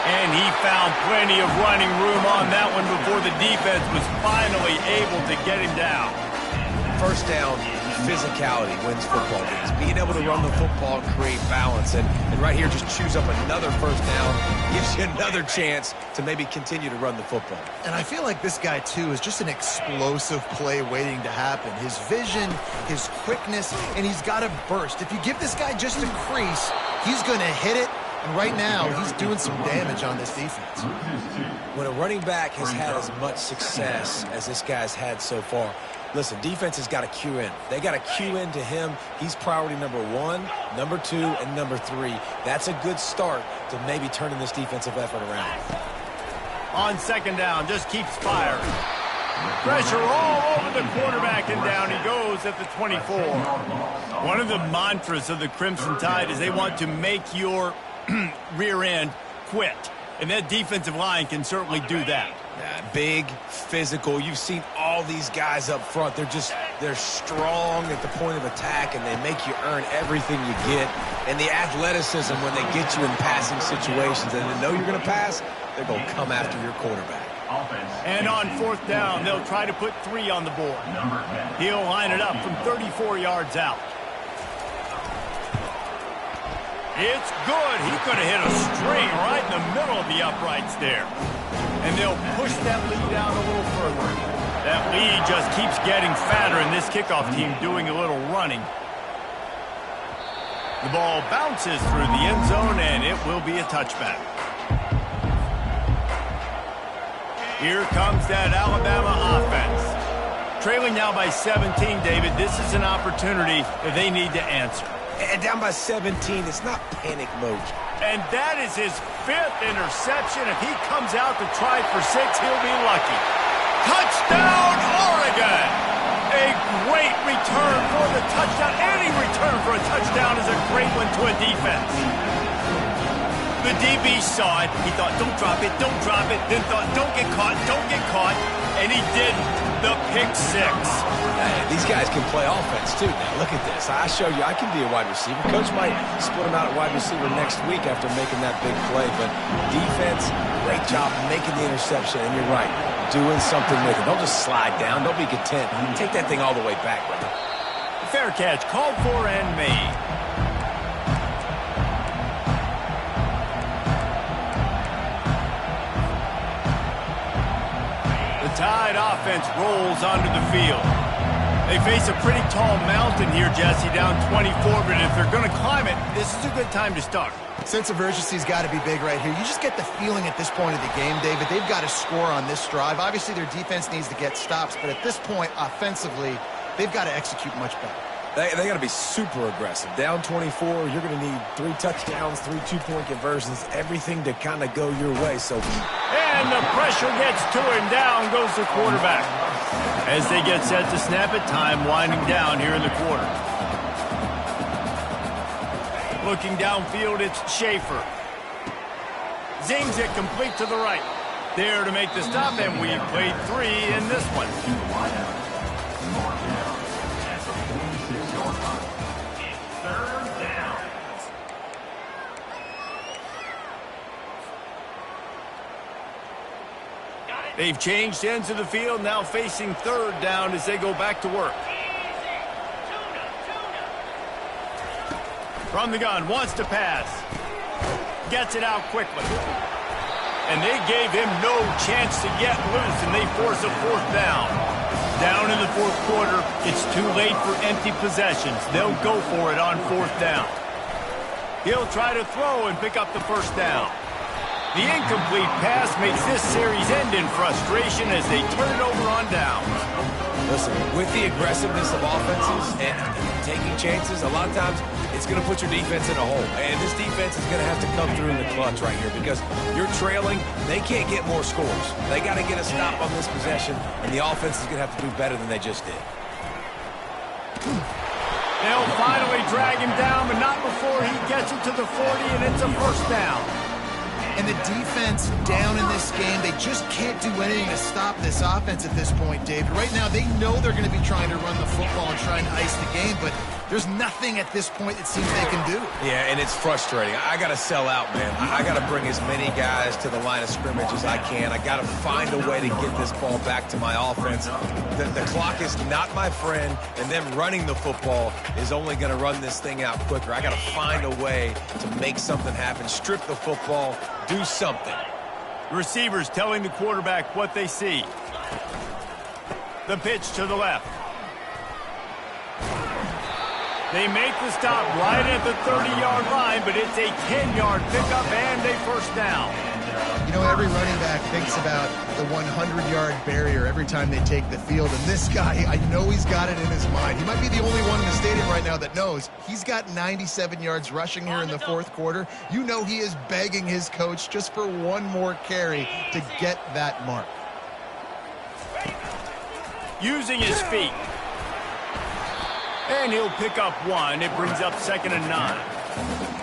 And he found plenty of running room on that one before the defense was finally able to get him down. First down, physicality wins football games. Being able to run the football and create balance. And right here, just choose up another first down. Gives you another chance to maybe continue to run the football. And I feel like this guy, too, is just an explosive play waiting to happen. His vision, his quickness, and he's got a burst. If you give this guy just a crease, he's going to hit it. And right now, he's doing some damage on this defense. When a running back has had as much success as this guy's had so far, Listen, defense has got to cue in. They got to cue in to him. He's priority number 1, number 2, and number 3. That's a good start to maybe turning this defensive effort around. On second down, just keeps firing. Pressure all over the quarterback, and down he goes at the 24. One of the mantras of the Crimson Tide is they want to make your rear end quit. And that defensive line can certainly do that. Yeah, big, physical. You've seen all these guys up front. They're strong at the point of attack, and they make you earn everything you get. And the athleticism when they get you in passing situations and they know you're going to pass, they're going to come after your quarterback. And on fourth down, they'll try to put 3 on the board. He'll line it up from 34 yards out. It's good. He could have hit a string right in the middle of the uprights there. And they'll push that lead out a little further. That lead just keeps getting fatter, and this kickoff team doing a little running. The ball bounces through the end zone, and it will be a touchback. Here comes that Alabama offense. Trailing now by 17, David. This is an opportunity that they need to answer. And down by 17, it's not panic mode. And that is his 5th interception. If he comes out to try for 6, he'll be lucky. Touchdown, Oregon! A great return for the touchdown. Any return for a touchdown is a great one to a defense. The DB saw it. He thought, don't drop it, don't drop it. Then thought, don't get caught, don't get caught. And he didn't. The pick 6. These guys can play offense, too. Now, look at this. I show you I can be a wide receiver. Coach might split him out at wide receiver next week after making that big play. But defense, great job making the interception. And you're right, doing something with it. Don't just slide down. Don't be content. Take that thing all the way back, brother. Fair catch, called for and made. Tide offense rolls onto the field. They face a pretty tall mountain here, Jesse, down 24, but if they're going to climb it, this is a good time to start. Sense of urgency's got to be big right here. You just get the feeling at this point of the game, David, they've got to score on this drive. Obviously, their defense needs to get stops, but at this point, offensively, they've got to execute much better. They got to be super aggressive. Down 24, you're going to need 3 touchdowns, 3 two-point conversions, everything to kind of go your way. And the pressure gets to him. Down goes the quarterback. As they get set to snap it, time winding down here in the quarter. Looking downfield, it's Schaefer. Zings it complete to the right. There to make the stop, and we've played 3 in this one. They've changed ends of the field, now facing 3rd down as they go back to work. From the gun, wants to pass. Gets it out quickly. And they gave him no chance to get loose, and they force a 4th down. Down in the 4th quarter, it's too late for empty possessions. They'll go for it on 4th down. He'll try to throw and pick up the 1st down. The incomplete pass makes this series end in frustration as they turn it over on downs. Listen, with the aggressiveness of offenses and taking chances, a lot of times it's going to put your defense in a hole. And this defense is going to have to come through in the clutch right here because you're trailing. They can't get more scores. They got to get a stop on this possession, and the offense is going to have to do better than they just did. They'll finally drag him down, but not before he gets it to the 40, and it's a 1st down. And the defense down in this game, they just can't do anything to stop this offense at this point, David. Right now, they know they're going to be trying to run the football and trying to ice the game, but there's nothing at this point it seems they can do. Yeah, and it's frustrating. I got to sell out, man. I got to bring as many guys to the line of scrimmage as I can. I got to find a way to get this ball back to my offense. The clock is not my friend, and them running the football is only going to run this thing out quicker. I got to find a way to make something happen, strip the football, do something. Receivers telling the quarterback what they see. The pitch to the left. They make the stop right at the 30-yard line, but it's a 10-yard pickup and a 1st down. You know, every running back thinks about the 100-yard barrier every time they take the field, and this guy, I know he's got it in his mind. He might be the only one in the stadium right now that knows he's got 97 yards rushing here in the fourth quarter. You know he is begging his coach just for one more carry to get that mark. Using his feet. And he'll pick up one. It brings up 2nd and 9.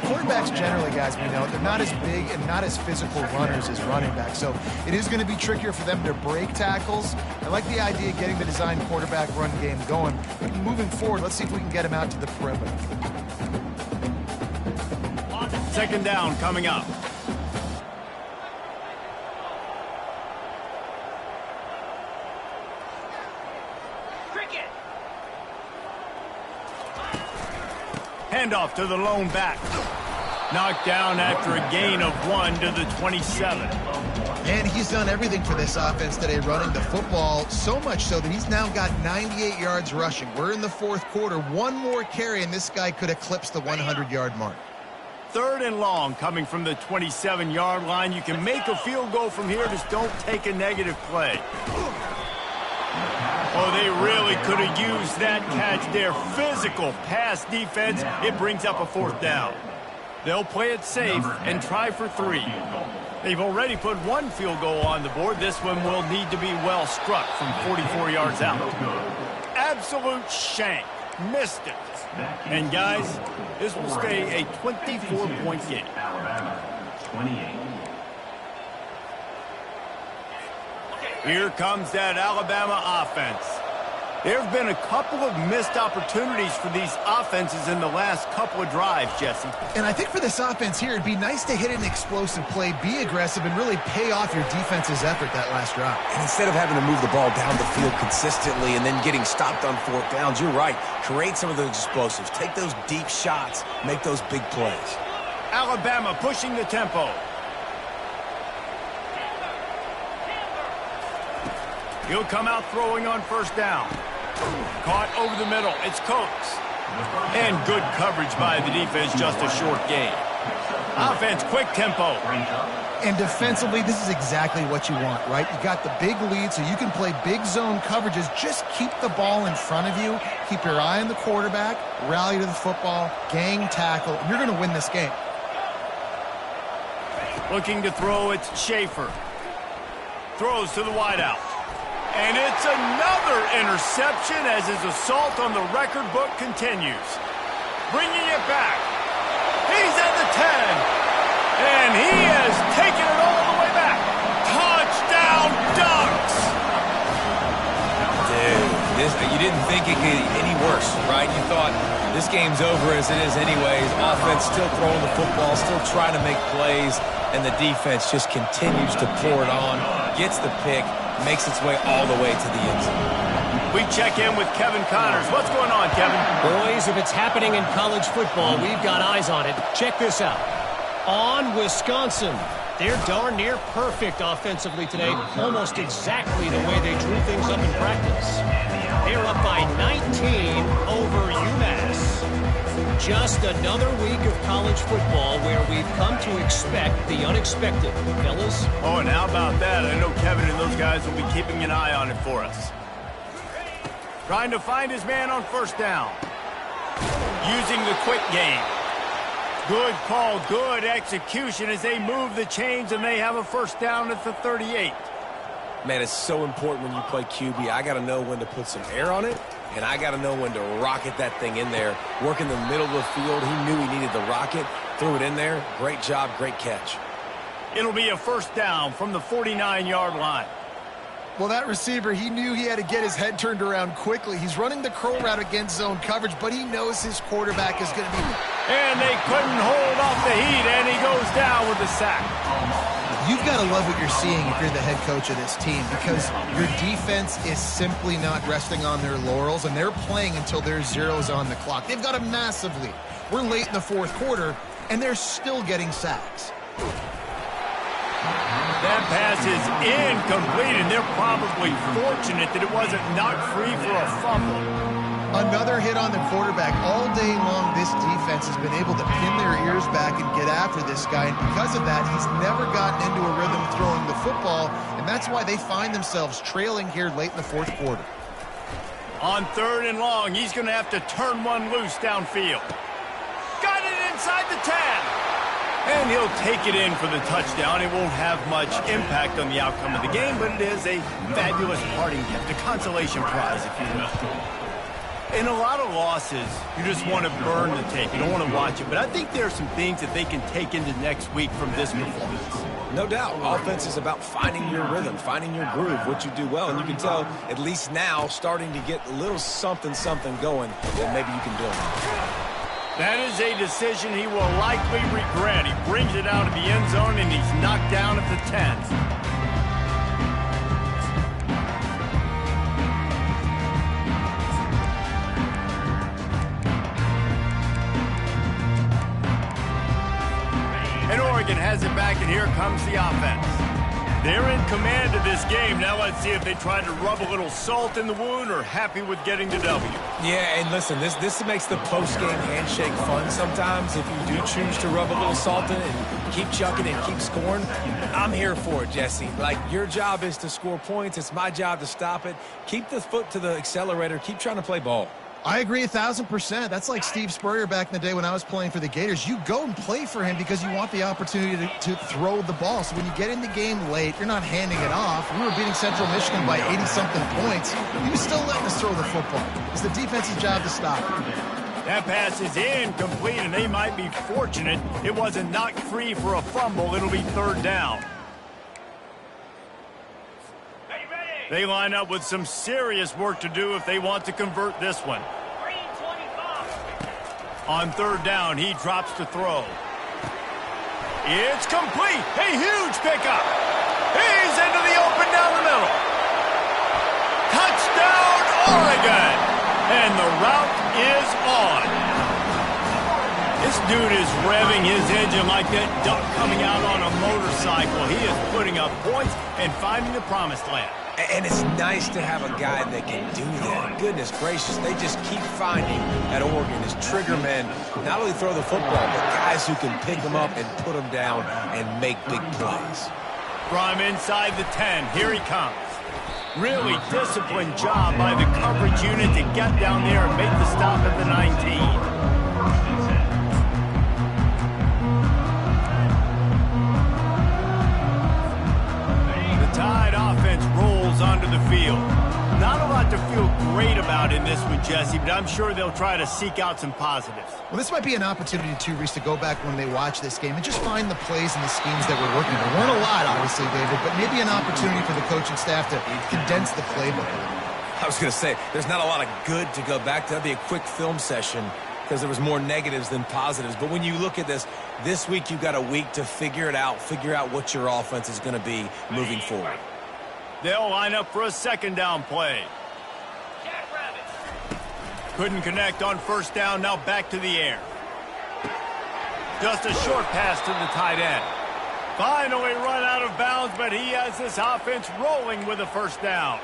Quarterbacks generally, guys, we know, they're not as big and not as physical runners as running backs, so it is going to be trickier for them to break tackles. I like the idea of getting the design quarterback run game going. But moving forward, let's see if we can get him out to the perimeter. 2nd down coming up. Cricket. Handoff to the lone back. Knocked down after a gain of 1 to the 27. And he's done everything for this offense today, running the football, so much so that he's now got 98 yards rushing. We're in the fourth quarter. One more carry, and this guy could eclipse the 100-yard mark. 3rd and long coming from the 27-yard line. You can make a field goal from here, just don't take a negative play. Oh, they really could have used that catch there. Physical pass defense. It brings up a 4th down. They'll play it safe and try for 3. They've already put one field goal on the board. This one will need to be well struck from 44 yards out. Absolute shank. Missed it. And, guys, this will stay a 24-point game. Here comes that Alabama offense. There have been a couple of missed opportunities for these offenses in the last couple of drives, Jesse. And I think for this offense here, it'd be nice to hit an explosive play, be aggressive, and really pay off your defense's effort that last drive. And instead of having to move the ball down the field consistently and then getting stopped on 4th downs, you're right. Create some of those explosives. Take those deep shots. Make those big plays. Alabama pushing the tempo. He'll come out throwing on 1st down. Caught over the middle. It's Coates. And good coverage by the defense, just a short gain. Offense, quick tempo. And defensively, this is exactly what you want, right? You got the big lead, so you can play big zone coverages. Just keep the ball in front of you. Keep your eye on the quarterback. Rally to the football. Gang tackle. You're going to win this game. Looking to throw, it's Schaefer. Throws to the wideout. And it's another interception as his assault on the record book continues. Bringing it back. He's at the 10. And he has taken it all the way back. Touchdown Ducks! Dude, you didn't think it could get any worse, right? You thought this game's over as it is anyways. Offense still throwing the football, still trying to make plays, and the defense just continues to pour it on, gets the pick, makes its way all the way to the end zone. We check in with Kevin Connors. What's going on, Kevin? Boys, if it's happening in college football, we've got eyes on it. Check this out. On Wisconsin. They're darn near perfect offensively today, almost exactly the way they drew things up in practice. They're up by 19 over UMass. Just another week of college football where we've come to expect the unexpected, fellas. Oh, and how about that? I know Kevin and those guys will be keeping an eye on it for us. Trying to find his man on 1st down. Using the quick game. Good call, good execution as they move the chains and they have a 1st down at the 38. Man, it's so important when you play QB. I got to know when to put some air on it, and I got to know when to rocket that thing in there. Work in the middle of the field. He knew he needed the rocket, threw it in there. Great job, great catch. It'll be a 1st down from the 49-yard line. Well, that receiver, he knew he had to get his head turned around quickly. He's running the curl route against zone coverage, but he knows his quarterback is going to be... And they couldn't hold off the heat, and he goes down with the sack. You've got to love what you're seeing if you're the head coach of this team, because your defense is simply not resting on their laurels, and they're playing until there's zeros on the clock. They've got a massive lead. We're late in the fourth quarter, and they're still getting sacks. That pass is incomplete, and they're probably fortunate that it wasn't knocked free for a fumble. Another hit on the quarterback. All day long, this defense has been able to pin their ears back and get after this guy, and because of that, he's never gotten into a rhythm throwing the football, and that's why they find themselves trailing here late in the fourth quarter. On 3rd and long, he's going to have to turn one loose downfield. Got it inside the 10. And he'll take it in for the touchdown. It won't have much impact on the outcome of the game, but it is a fabulous parting gift, a consolation prize, if you will. In a lot of losses, you just want to burn the tape. You don't want to watch it. But I think there are some things that they can take into next week from this performance. No doubt. Offense is about finding your rhythm, finding your groove, what you do well. And you can tell, at least now, starting to get a little something going that maybe you can build. That is a decision he will likely regret. He brings it out of the end zone, and he's knocked down at the 10. And Oregon has it back, and here comes the offense. They're in command of this game. Now let's see if they try to rub a little salt in the wound or happy with getting the W. Yeah, and listen, this makes the post-game handshake fun sometimes. If you do choose to rub a little salt in it and keep chucking and keep scoring, I'm here for it, Jesse. Like, your job is to score points. It's my job to stop it. Keep the foot to the accelerator. Keep trying to play ball. I agree 1,000%. That's like Steve Spurrier back in the day when I was playing for the Gators. You go and play for him because you want the opportunity to throw the ball. So when you get in the game late, you're not handing it off. We were beating Central Michigan by 80-something points. He was still letting us throw the football. It's the defense's job to stop it. That pass is incomplete, and they might be fortunate it wasn't knocked free for a fumble. It'll be 3rd down. They line up with some serious work to do if they want to convert this one. On 3rd down, he drops to throw. It's complete. A huge pickup. He's into the open down the middle. Touchdown, Oregon. And the route is on. This dude is revving his engine like that duck coming out on a motorcycle. He is putting up points and finding the promised land. And it's nice to have a guy that can do that. Goodness gracious, they just keep finding at Oregon is trigger men, not only throw the football, but guys who can pick them up and put them down and make big plays. From inside the 10, here he comes. Really disciplined job by the coverage unit to get down there and make the stop at the 19. Tide offense rolls onto the field. Not a lot to feel great about in this one, Jesse, but I'm sure they'll try to seek out some positives. Well, this might be an opportunity, too, Reese, to go back when they watch this game and just find the plays and the schemes that we're working. There weren't a lot, obviously, David, but maybe an opportunity for the coaching staff to condense the playbook. I was going to say, there's not a lot of good to go back to. That'd be a quick film session because there was more negatives than positives. But when you look at this week you've got a week to figure it out, figure out what your offense is going to be moving forward. They'll line up for a 2nd down play. Couldn't connect on 1st down, now back to the air. Just a short pass to the tight end. Finally run out of bounds, but he has this offense rolling with a 1st down.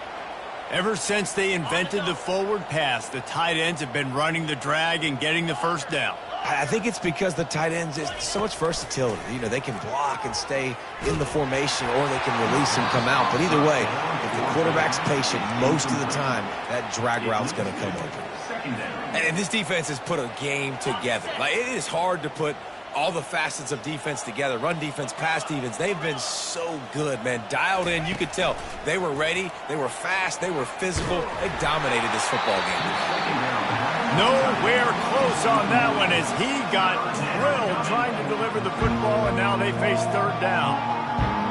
Ever since they invented the forward pass, the tight ends have been running the drag and getting the 1st down. I think it's because the tight ends is so much versatility. You know, they can block and stay in the formation, or they can release and come out. But either way, if the quarterback's patient, most of the time, that drag route's going to come open. And this defense has put a game together. Like, it is hard to put all the facets of defense together. Run defense, pass defense. They've been so good, man. Dialed in. You could tell they were ready. They were fast. They were physical. They dominated this football game. Nowhere close on that one as he got drilled trying to deliver the football, and now they face 3rd down.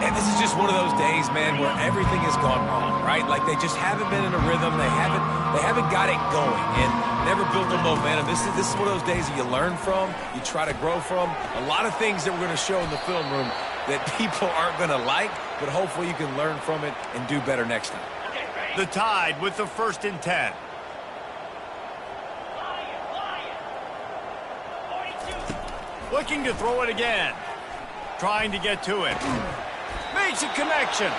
And this is just one of those days, man, where everything has gone wrong, right? Like they just haven't been in a rhythm. They haven't got it going and never built the momentum. This is one of those days that you learn from, you try to grow from. A lot of things that we're going to show in the film room that people aren't going to like, but hopefully you can learn from it and do better next time. The Tide with the 1st and 10. Looking to throw it again. Trying to get to it. Makes a connection.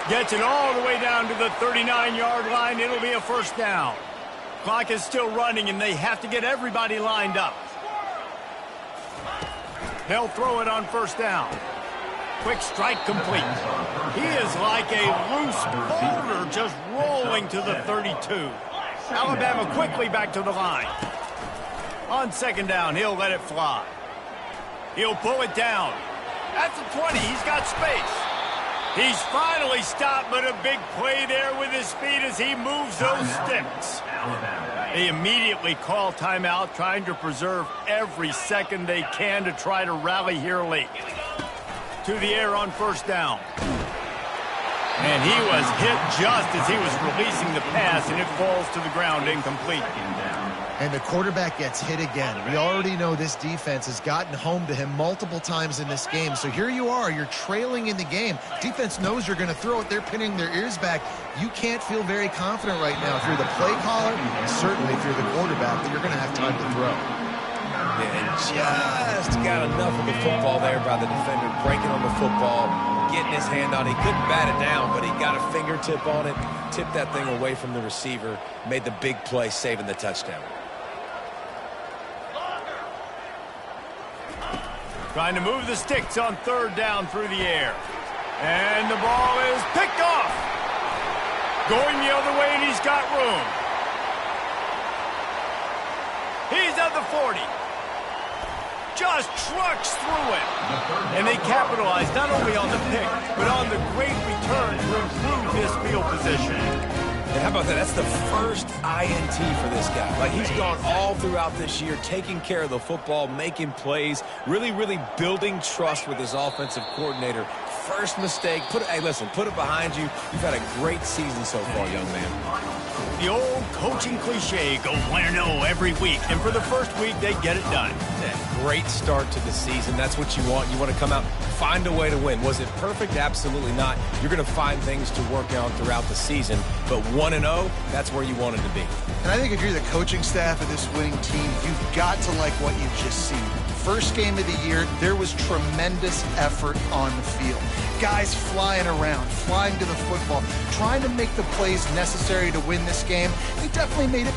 Gets it all the way down to the 39-yard line. It'll be a 1st down. Clock is still running, and they have to get everybody lined up. They'll throw it on first down. Quick strike complete. He is like a loose boulder just rolling to the 32. Alabama quickly back to the line. On second down, he'll let it fly. He'll pull it down. At the 20, he's got space. He's finally stopped, but a big play there with his feet as he moves those sticks. They immediately call timeout, trying to preserve every second they can to try to rally here late. To the air on first down. And he was hit just as he was releasing the pass, and it falls to the ground incomplete. And the quarterback gets hit again. We already know this defense has gotten home to him multiple times in this game. So here you are, you're trailing in the game. Defense knows you're going to throw it. They're pinning their ears back. You can't feel very confident right now if you're the play caller, and certainly if you're the quarterback, that you're going to have time to throw. Yeah, just got enough of the football there by the defender, breaking on the football, getting his hand on it. He couldn't bat it down, but he got a fingertip on it, tipped that thing away from the receiver, made the big play, saving the touchdown. Trying to move the sticks on third down through the air. And the ball is picked off. Going the other way, and he's got room. He's at the 40. Just trucks through it. And they capitalize not only on the pick, but on the great return to improve this field position. And how about that? That's the first INT for this guy. Like, he's gone all throughout this year, taking care of the football, making plays, really building trust with his offensive coordinator. First mistake, hey, listen, put it behind you. You've had a great season so far, young man. The old coaching cliche, go 1-0 every week. And for the first week, they get it done. Great start to the season. That's what you want. You want to come out, find a way to win. Was it perfect? Absolutely not. You're going to find things to work on throughout the season. But 1-0, that's where you want it to be. And I think if you're the coaching staff of this winning team, you've got to like what you've just seen. First game of the year, there was tremendous effort on the field. Guys flying around, flying to the football, trying to make the plays necessary to win this game. They definitely made it.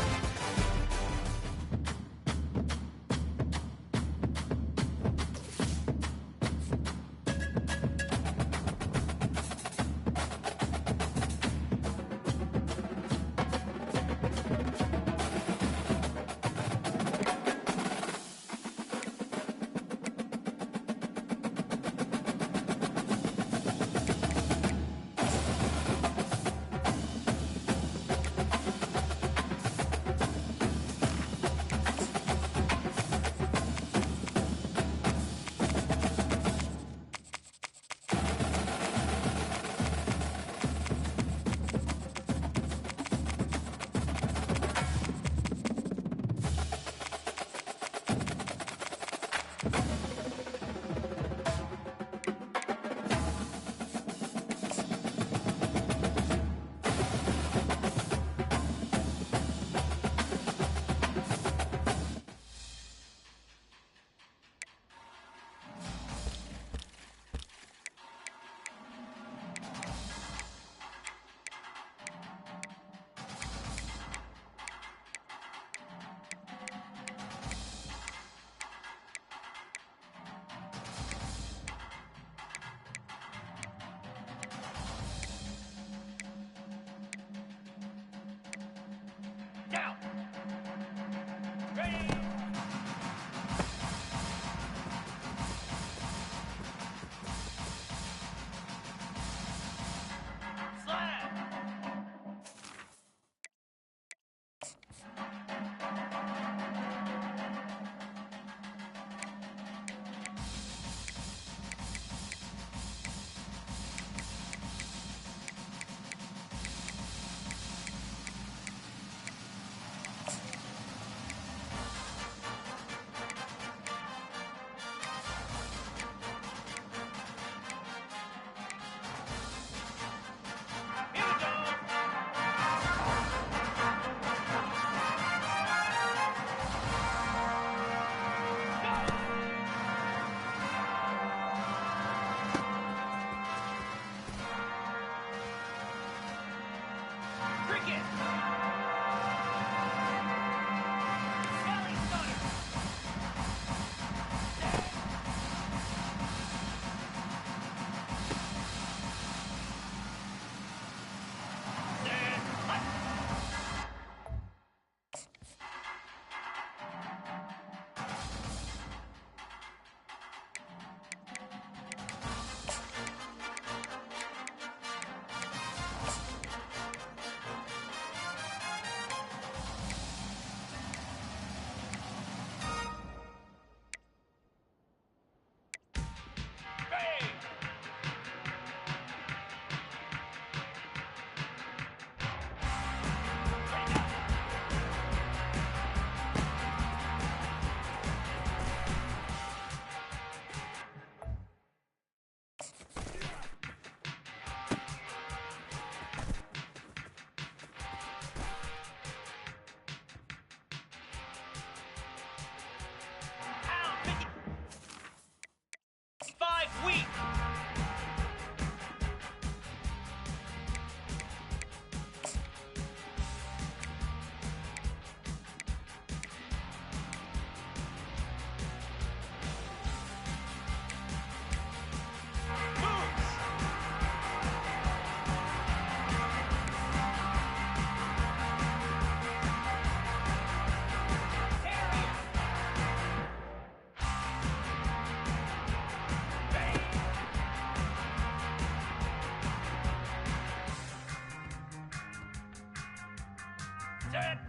it.